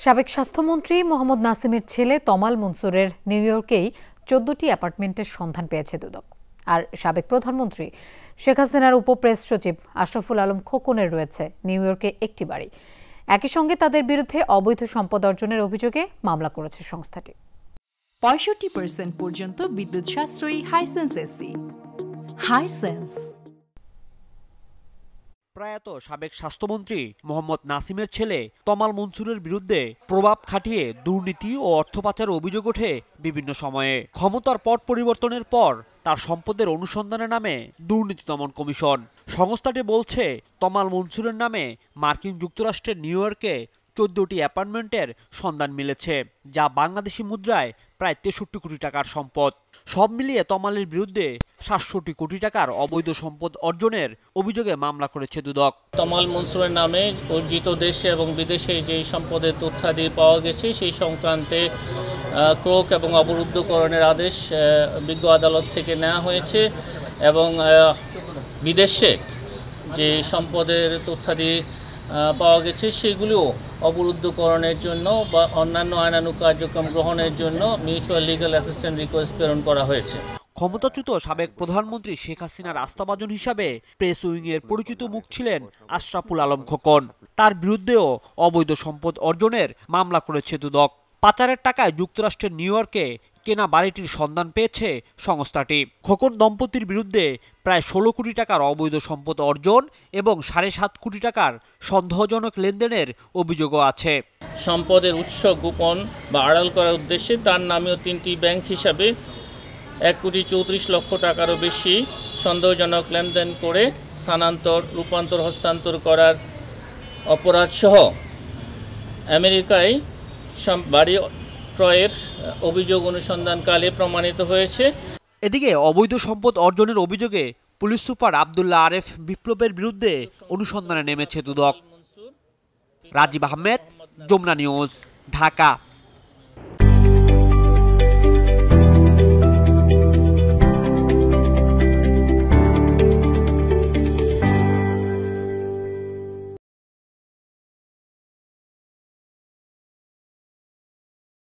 সাবেক স্বাস্থ্যমন্ত্রী মোহাম্মদ নাসিমের ছেলে তমাল মনসুরের নিউ ইয়র্কেই 14টি অ্যাপার্টমেন্টের সন্ধান পেয়েছে দুদক। আর সাবেক প্রধানমন্ত্রী শেখ হাসিনার উপপ্রেস সচিব আশরাফুল আলম খোকনের রয়েছে নিউ ইয়র্কে একটি বাড়ি। একই সঙ্গে তাদের বিরুদ্ধে অবৈধ সম্পদ অর্জনের অভিযোগে মামলা করেছে সংস্থাটি। 65% পর্যন্ত বিদ্যুৎ সাশ্রয়ী হাইসেন্স এসি। হাইসেন্স। প্রয়াত সাবেক স্বাস্থ্যমন্ত্রী মোহাম্মদ নাসিমের ছেলে তমাল মনসুরের বিরুদ্ধে প্রভাব খাটিয়ে দুর্নীতি ও অর্থ পাচারের অভিযোগ ওঠে বিভিন্ন সময়ে। ক্ষমতার পট পরিবর্তনের পর তার সম্পদের অনুসন্ধানের নামে দুর্নীতি দমন কমিশন। সংস্থাটি বলছে তমাল মনসুরের নামে মার্কিন যুক্তরাষ্ট্রের নিউ ইয়র্কে 14টি অ্যাপার্টমেন্টের সন্ধান মিলেছে, যা বাংলাদেশি মুদ্রায় প্রায় 63 কোটি টাকার সম্পদ। সব মিলিয়ে তমালের বিরুদ্ধে 700 কোটি টাকার অবৈধ সম্পদ অর্জনের অভিযোগে মামলা করেছে দুদক। তমাল মনসুরের নামে অর্জিত দেশে এবং বিদেশে যে সম্পদের তথ্যাদি পাওয়া গেছে সেই সংক্রান্তে ক্রোক এবং অবরুদ্ধকরণের আদেশ বিজ্ঞ আদালত থেকে নেওয়া হয়েছে এবং বিদেশে যে সম্পদের তথ্যাদি পাওয়া গেছে সেগুলিও অবরুদ্ধকরণের জন্য বা অন্যান্য আইনানুগ কার্যক্রম গ্রহণের জন্য মিউচুয়াল লিগ্যাল অ্যাসিস্ট্যান্ট রিকোয়েস্ট প্রেরণ করা হয়েছে। ক্ষমতাচ্যুত সাবেক প্রধানমন্ত্রী শেখ হাসিনার আস্থাভাজন হিসাবে প্রেস উইংয়ের পরিচিত মুখ ছিলেন আশরাফুল আলম খোকন। তার বিরুদ্ধেও অবৈধ সম্পদ অর্জনের মামলা করেছে দুদক। পাচারের টাকায় যুক্তরাষ্ট্রের নিউ ইয়র্কে কেনা বাড়িটির সন্ধান পেয়েছে সংস্থাটি। খোকন দম্পতির বিরুদ্ধে প্রায় 16 কোটি টাকার অবৈধ সম্পদ অর্জন এবং 7.5 কোটি টাকার সন্দেহজনক লেনদেনের অভিযোগও আছে। সম্পদের উৎস গোপন বা আড়াল করার উদ্দেশ্যে তার নামেও 3টি ব্যাংক হিসাবে 1,34,00,000 টাকারও বেশি সন্দেহজনক লেনদেন করে স্থানান্তর, রূপান্তর, হস্তান্তর করার অপরাধ সহ আমেরিকায় বাড়ি ক্রয়ের অভিযোগ অনুসন্ধানকালে প্রমাণিত হয়েছে। এদিকে অবৈধ সম্পদ অর্জনের অভিযোগে পুলিশ সুপার আব্দুল্লাহ আরেফ বিপ্লবের বিরুদ্ধে অনুসন্ধানে নেমেছে দুদক। রাজীব আহমেদ, যমুনা নিউজ, ঢাকা।